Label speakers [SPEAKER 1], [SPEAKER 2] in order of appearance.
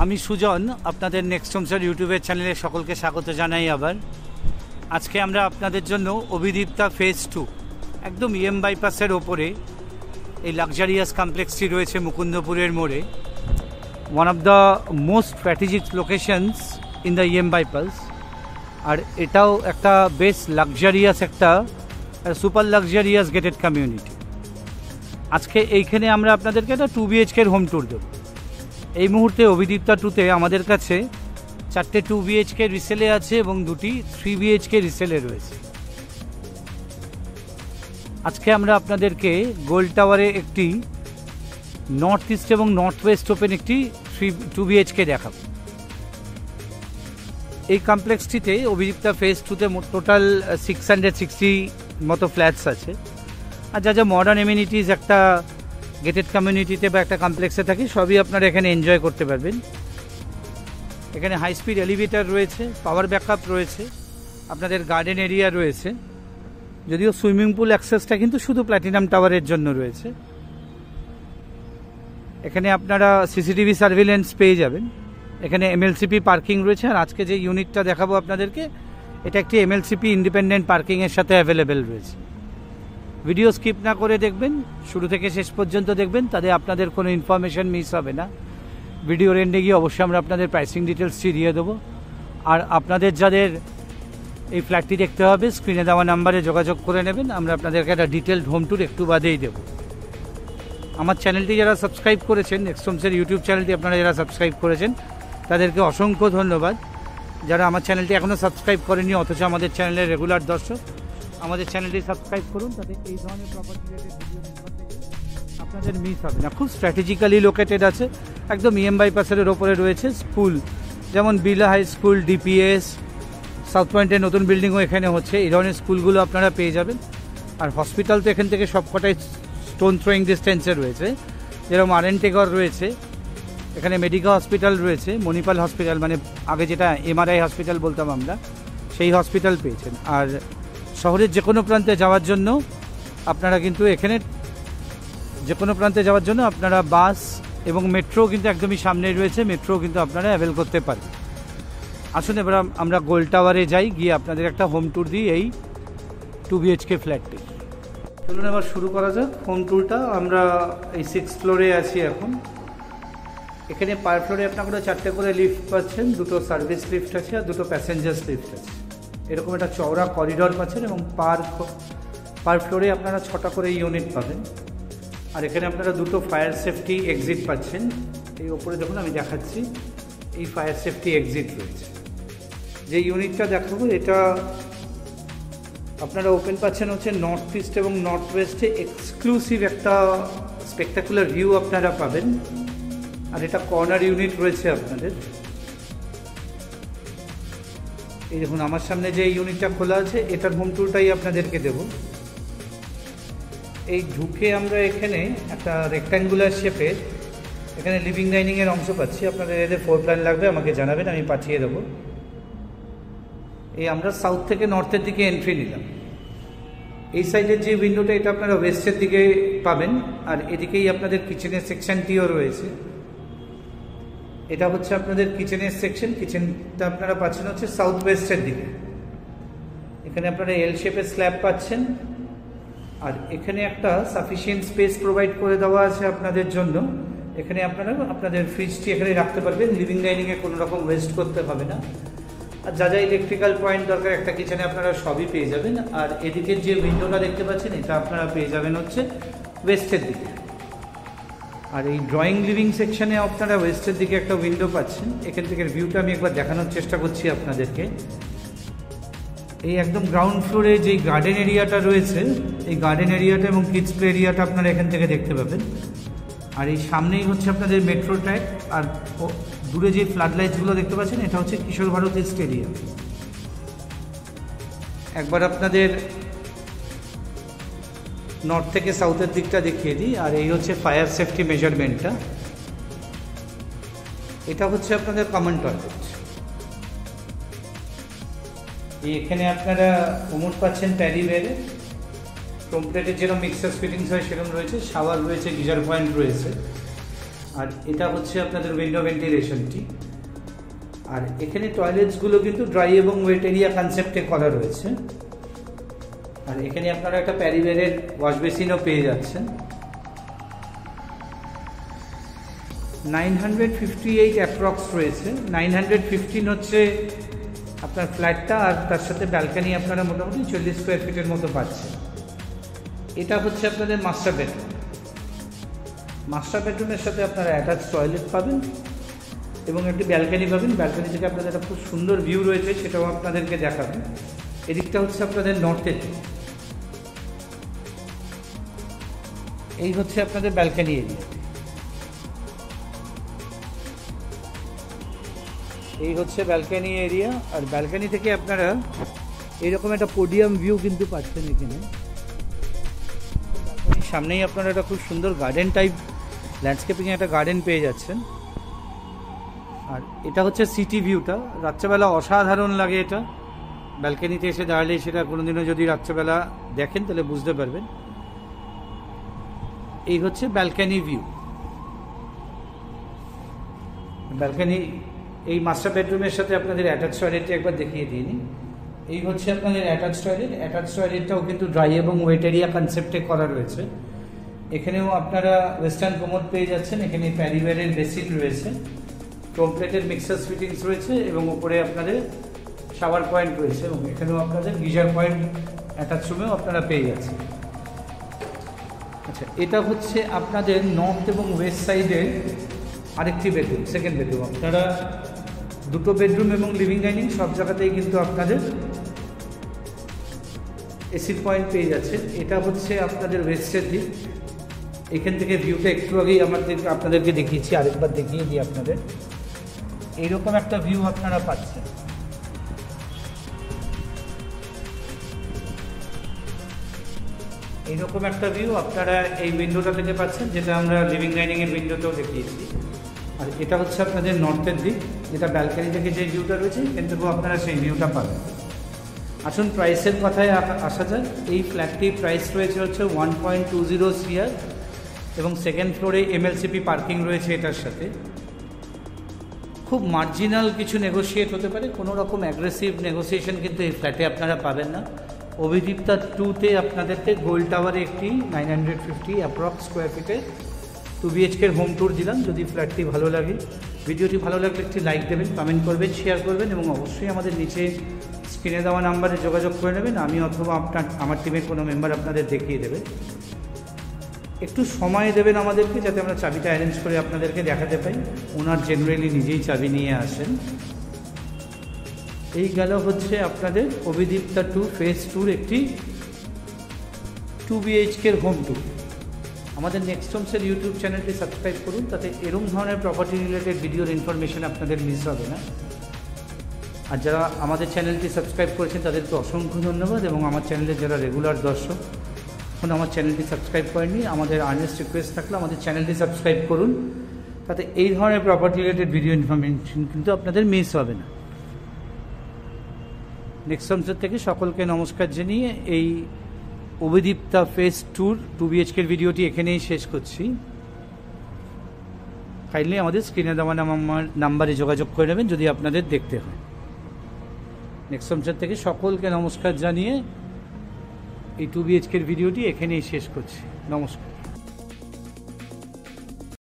[SPEAKER 1] আমি সুজন, আপনাদের নেক্সট হোমসের ইউটিউবের চ্যানেলে সকলকে স্বাগত জানাই। আবার আজকে আমরা আপনাদের জন্য অভিদীপ্তা ফেজ 2 একদম ইএম বাইপাসের ওপরে এই লাক্সারিয়াস কমপ্লেক্সটি রয়েছে মুকুন্দপুরের মোড়ে, one of the most strategic locations in the EM bypass. আর এটাও একটা বেশ লাক্সারিয়াস, একটা সুপার লাক্সারিয়াস গেটেড কমিউনিটি। আজকে এইখানে আমরা আপনাদেরকে একটা 2 BHK হোম ট্যুর দেবো। এই মুহূর্তে অভিদীপ্তা 2তে আমাদের কাছে 4টে 2 BHK রিসেলে আছে এবং 2টি 3 BHK রিসেলে রয়েছে। আজকে আমরা আপনাদেরকে গোল্ড টাওয়ারে একটি নর্থ ইস্ট এবং নর্থ ওয়েস্ট ওপেন একটি 2 BHK দেখাবো। এই কমপ্লেক্সটিতে অভিদীপ্তা ফেজ 2তে টোটাল 660 মতো ফ্ল্যাটস আছে। আর যা যা মডার্ন এমিনিটিস একটা গেটেড কমিউনিটিতে বা একটা কমপ্লেক্সে থাকে সবই আপনারা এখানে এনজয় করতে পারবেন। এখানে হাই স্পিড এলিভেটর রয়েছে, পাওয়ার ব্যাকআপ রয়েছে, আপনাদের গার্ডেন এরিয়া রয়েছে। যদিও সুইমিং পুল অ্যাক্সেসটা কিন্তু শুধু প্ল্যাটিনাম টাওয়ারের জন্য রয়েছে। এখানে আপনারা সিসিটিভি সার্ভিলেন্স পেয়ে যাবেন। এখানে MLCP পার্কিং রয়েছে। আর আজকে যে ইউনিটটা দেখাবো আপনাদেরকে, এটা একটি MLCP ইন্ডিপেন্ডেন্ট পার্কিংয়ের সাথে অ্যাভেলেবেল রয়েছে। ভিডিও স্কিপ না করে দেখবেন, শুরু থেকে শেষ পর্যন্ত দেখবেন, তাতে আপনাদের কোনো ইনফরমেশন মিস হবে না। ভিডিওর এন্ডে গিয়ে অবশ্যই আমরা আপনাদের প্রাইসিং ডিটেলসটি দিয়ে দেবো। আর আপনাদের যাদের এই ফ্ল্যাটটি দেখতে হবে, স্ক্রিনে দেওয়া নাম্বারে যোগাযোগ করে নেবেন। আমরা আপনাদেরকে একটা ডিটেলড হোম ট্যুর একটু বাদেই দেবো। আমার চ্যানেলটি যারা সাবস্ক্রাইব করেছেন, নেক্সট হোমসের ইউটিউব চ্যানেলটি আপনারা যারা সাবস্ক্রাইব করেছেন, তাদেরকে অসংখ্য ধন্যবাদ। যারা আমার চ্যানেলটি এখনও সাবস্ক্রাইব করেনি অথচ আমাদের চ্যানেলের রেগুলার দর্শক, আমাদের চ্যানেলটি সাবস্ক্রাইব করুন, তাতে এই ধরনের প্রপার্টি রিলেটেড ভিডিও আপনাদের মিস হবে না। খুব স্ট্র্যাটেজিক্যালি লোকেটেড আছে, একদম ইএম বাইপাসের ওপরে রয়েছে। স্কুল যেমন বিলা হাই স্কুল, DPS, সাউথ পয়েন্টের নতুন বিল্ডিংও এখানে হচ্ছে। এই ধরনের স্কুলগুলো আপনারা পেয়ে যাবেন। আর হসপিটাল তো এখান থেকে সবকটাই স্টোন থ্রোয়িং ডিস্টেন্সে রয়েছে। যেরকম RNTগর রয়েছে, এখানে মেডিকা হসপিটাল রয়েছে, মণিপাল হসপিটাল, মানে আগে যেটা MRI হসপিটাল বলতাম আমরা, সেই হসপিটাল পেয়েছেন। আর শহরের যে কোনো প্রান্তে যাওয়ার জন্য আপনারা কিন্তু এখানে যে কোনো প্রান্তে যাওয়ার জন্য আপনারা বাস এবং মেট্রো কিন্তু একদমই সামনেই রয়েছে। মেট্রো কিন্তু আপনারা অ্যাভেল করতে পারবেন। আসুন এবার আমরা গোল্ড টাওয়ারে যাই, গিয়ে আপনাদের একটা হোম ট্যুর দিই এই 2 BHK ফ্ল্যাটটি। চলুন এবার শুরু করা যাক হোম ট্যুরটা। আমরা এই 6th ফ্লোরে আছি এখন। এখানে পার ফ্লোরে আপনারা 4টে করে লিফট পাচ্ছেন, 2টো সার্ভিস লিফট আছে আর 2টো প্যাসেঞ্জার্স লিফট আছে। এরকম একটা চওড়া করিডর পাচ্ছেন এবং পার ফ্লোরে আপনারা 6টা করে ইউনিট পাবেন। আর এখানে আপনারা 2টো ফায়ার সেফটি এক্সিট পাচ্ছেন। এই ওপরে দেখুন, আমি দেখাচ্ছি, এই ফায়ার সেফটি এক্সিট রয়েছে। যে ইউনিটটা দেখাবো এটা আপনারা ওপেন পাচ্ছেন হচ্ছে নর্থ ইস্ট এবং নর্থ ওয়েস্টে এক্সক্লুসিভ একটা স্পেকটাকুলার ভিউ আপনারা পাবেন। আর এটা কর্নার ইউনিট রয়েছে আপনাদের। এই দেখুন আমার সামনে যে ইউনিটটা খোলা আছে, এটার হোম ট্যুরটাই আপনাদেরকে দেব। এই ঢুকে আমরা এখানে একটা রেক্ট্যাঙ্গুলার শেপের এখানে লিভিং ডাইনিংয়ের অংশ পাচ্ছি। আপনাদের এদের ফ্লোর প্ল্যান লাগবে আমাকে জানাবেন, আমি পাঠিয়ে দেবো। এই আমরা সাউথ থেকে নর্থের দিকে এন্ট্রি নিলাম। এই সাইডের যে উইন্ডোটা, এটা আপনারা ওয়েস্টের দিকে পাবেন। আর এদিকেই আপনাদের কিচেনের সেকশনটিও রয়েছে। এটা হচ্ছে আপনাদের কিচেনের সেকশন। কিচেনটা আপনারা পাচ্ছেন হচ্ছে সাউথ ওয়েস্টের দিকে। এখানে আপনারা এল শেপের স্ল্যাব পাচ্ছেন। আর এখানে একটা সাফিসিয়েন্ট স্পেস প্রোভাইড করে দেওয়া আছে আপনাদের জন্য। এখানে আপনারা আপনাদের ফ্রিজটি এখানে রাখতে পারবেন। লিভিং ডাইনিংয়ে কোনো রকম ওয়েস্ট করতে হবে না। আর যা যা ইলেকট্রিক্যাল পয়েন্ট দরকার একটা কিচেনে আপনারা সবই পেয়ে যাবেন। আর এদিকের যে উইন্ডোটা দেখতে পাচ্ছেন, এটা আপনারা পেয়ে যাবেন হচ্ছে ওয়েস্টের দিকে। আর এই ড্রয়িং লিভিং সেকশনে আপনারা ওয়েস্টের দিকে একটা উইন্ডো পাচ্ছেন। এখান থেকে ভিউটা আমি একবার দেখানোর চেষ্টা করছি আপনাদেরকে। এই একদম গ্রাউন্ড ফ্লোরে যে গার্ডেন এরিয়াটা রয়েছে, এই গার্ডেন এরিয়াটা এবং কিডস প্লে এরিয়াটা আপনারা এখান থেকে দেখতে পাবেন। আর এই সামনেই হচ্ছে আপনাদের মেট্রো ট্র্যাক। আর দূরে যে ফ্লাড লাইটসগুলো দেখতে পাচ্ছেন, এটা হচ্ছে কিশোর ভারতী স্টেডিয়াম। একবার আপনাদের নর্থ থেকে সাউথের দিকটা দেখিয়ে দিই। আর এই হচ্ছে ফায়ার সেফটি মেজারমেন্টটা। এটা হচ্ছে আপনাদের কমন টয়লেট। এখানে আপনারা কোমোড পাচ্ছেন প্যারিওয়েরে, কমপ্লেটের যেরকম মিক্সার ফিটিংস হয় সেরকম রয়েছে, শাওয়ার রয়েছে, গিজার পয়েন্ট রয়েছে। আর এটা হচ্ছে আপনাদের উইন্ডো ভেন্টিলেশনটি। আর এখানে টয়লেটসগুলো কিন্তু ড্রাই এবং ওয়েট এরিয়া কনসেপ্টে করা রয়েছে। আর এখানে আপনারা একটা প্যারিওয়ারের ওয়াশ বেসিনও পেয়ে যাচ্ছেন। 958 অ্যাপ্রক্স রয়েছে। 915 হচ্ছে আপনার ফ্ল্যাটটা, আর তার সাথে ব্যালকানি আপনারা মোটামুটি 40 স্কোয়ার ফিটের মতো পাচ্ছেন। এটা হচ্ছে আপনাদের মাস্টার বেডরুম। মাস্টার বেডরুমের সাথে আপনারা অ্যাটাচ টয়লেট পাবেন এবং একটি ব্যালকানি পাবেন। ব্যালকানি থেকে আপনাদের একটা খুব সুন্দর ভিউ রয়েছে, সেটাও আপনাদেরকে দেখাবেন। এদিকটা হচ্ছে আপনাদের নর্থের দিক। এই হচ্ছে আপনাদের ব্যালকানি এরিয়া। এই হচ্ছে ব্যালকানি এরিয়া। আর ব্যালকানি থেকে আপনারা এরকম একটা পোডিয়াম ভিউ কিন্তু পাচ্ছেন এখানে। সামনেই আপনারা একটা খুব সুন্দর গার্ডেন টাইপ ল্যান্ডস্কেপিং একটা গার্ডেন পেয়ে যাচ্ছেন। আর এটা হচ্ছে সিটি ভিউটা। রাত্রেবেলা অসাধারণ লাগে এটা। ব্যালকানিতে এসে দাঁড়ালে সেটা কোনোদিনও যদি রাত্রেবেলা দেখেন তাহলে বুঝতে পারবেন। এই হচ্ছে ব্যালকানি ভিউ। ব্যালকানি এই মাস্টার বেডরুমের সাথে আপনাদের অ্যাটাচ টয়লেটটা একবার দেখিয়ে দিই। এই হচ্ছে আপনাদের অ্যাটাচ টয়লেট। অ্যাটাচ টয়লেটটাও কিন্তু ড্রাই এবং ওয়েট এরিয়া কনসেপ্টে করা রয়েছে। এখানেও আপনারা ওয়েস্টার্ন কোমোড পেয়ে যাচ্ছেন। এখানে প্যারিওয়ারের বেসিন রয়েছে, কমপ্লেটের মিক্সার ফিটিংস রয়েছে এবং উপরে আপনাদের শাওয়ার পয়েন্ট রয়েছে এবং এখানেও আপনাদের গিজার পয়েন্ট অ্যাটাচ রুমেও আপনারা পেয়ে যাচ্ছেন। আচ্ছা, এটা হচ্ছে আপনাদের নর্থ এবং ওয়েস্ট সাইডে আরেকটি বেডরুম, সেকেন্ড বেডরুম। আপনারা দুটো বেডরুম এবং লিভিং ডাইনিং সব জায়গাতেই কিন্তু আপনাদের এসির পয়েন্ট পেয়ে যাচ্ছেন। এটা হচ্ছে আপনাদের ওয়েস্টের দিক। এখান থেকে ভিউটা একটু আগেই আপনাদেরকে দেখিয়েছি, আরেকবার দেখিয়ে দিই আপনাদের। এইরকম একটা ভিউ আপনারা পাচ্ছেন। এইরকম একটা ভিউ আপনারা এই উইন্ডোটা থেকে পাচ্ছেন, যেটা আমরা লিভিং ডাইনিংয়ের উইন্ডোতেও দেখিয়েছি। আর এটা হচ্ছে আপনাদের নর্থের দিক, যেটা ব্যালকানি থেকে যে ভিউটা রয়েছে এখান থেকেও আপনারা সেই ভিউটা পাবেন। আসুন প্রাইসের কথায় আসা যায়। এই ফ্ল্যাটটির প্রাইস রয়েছে হচ্ছে 1.20 CR এবং সেকেন্ড ফ্লোরে এমএলসিপি পার্কিং রয়েছে এটার সাথে। খুব মার্জিনাল কিছু নেগোশিয়েট হতে পারে, কোনো রকম অ্যাগ্রেসিভ নেগোসিয়েশন কিন্তু এই ফ্ল্যাটে আপনারা পাবেন না। অভিদীপ্তা 2-তে আপনাদেরকে গোল টাওয়ারে একটি 950 অ্যাপ্রক্স স্কোয়ার ফিটে 2 BHK হোম ট্যুর দিলাম। যদি ফ্ল্যাটটি ভালো লাগে, ভিডিওটি ভালো লাগলে একটি লাইক দেবেন, কমেন্ট করবেন, শেয়ার করবেন এবং অবশ্যই আমাদের নিচে স্ক্রিনে দেওয়া নাম্বারে যোগাযোগ করে নেবেন। আমি অথবা আমার টিমের কোনো মেম্বার আপনাদের দেখিয়ে দেবে। একটু সময় দেবেন আমাদেরকে, যাতে আমরা চাবিটা অ্যারেঞ্জ করে আপনাদেরকে দেখাতে পাই। ওনার জেনারেলি নিজেই চাবি নিয়ে আসেন। এই গেল হচ্ছে আপনাদের অভিদীপ্তা 2 ফেজ 2 একটি 2 BHK হোম ট্যুর। আমাদের নেক্সট হোমসের ইউটিউব চ্যানেলটি সাবস্ক্রাইব করুন, তাতে এরকম ধরনের প্রপার্টি রিলেটেড ভিডিওর ইনফরমেশন আপনাদের মিস হবে না। আর যারা আমাদের চ্যানেলটি সাবস্ক্রাইব করেছেন তাদেরকে অসংখ্য ধন্যবাদ। এবং আমার চ্যানেলের যারা রেগুলার দর্শক এখন আমার চ্যানেলটি সাবস্ক্রাইব করেননি, আমাদের আর্নেস্ট রিকোয়েস্ট থাকলে আমাদের চ্যানেলটি সাবস্ক্রাইব করুন, তাতে এই ধরনের প্রপার্টি রিলেটেড ভিডিও ইনফরমেশন কিন্তু আপনাদের মিস হবে না। নেক্সট হোমসের থেকে সকলকে নমস্কার জানিয়ে এই অভিদীপ্তা ফেজ 2 BHK ভিডিওটি এখানেই শেষ করছি। কাইন্ডলি আমাদের স্ক্রিনে দেওয়া নাম্বারে যোগাযোগ করে নেবেন যদি আপনাদের দেখতে হয়। নেক্সট হোমসের থেকে সকলকে নমস্কার জানিয়ে এই 2 BHK ভিডিওটি এখানেই শেষ করছি। নমস্কার।